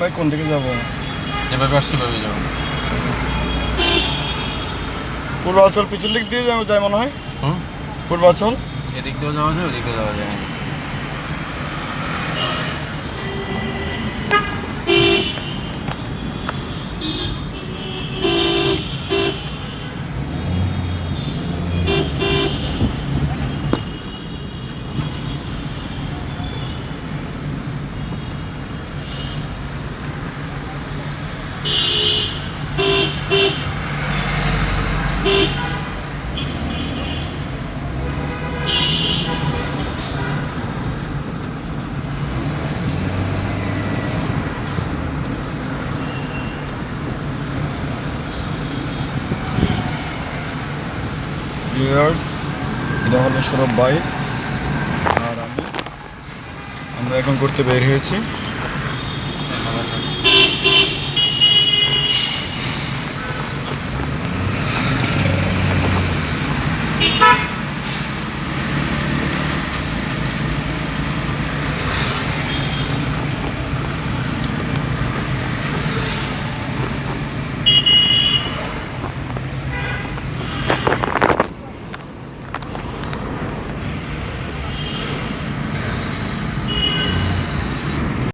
ভাই কোন দিকে যাবো? যেভাবে আসছি সেভাবে যাবো। পূর্বাচল পিছন দিক দিয়ে যাবো যাই মনে হয়। পূর্বাচল এদিক দিয়েও যাওয়া যায়, ওদিক দিয়েও যাওয়া যায়। ভিউয়ার্স, এটা হলো সৌরভ ভাই আর আমরা এখন করতে বের হয়েছি।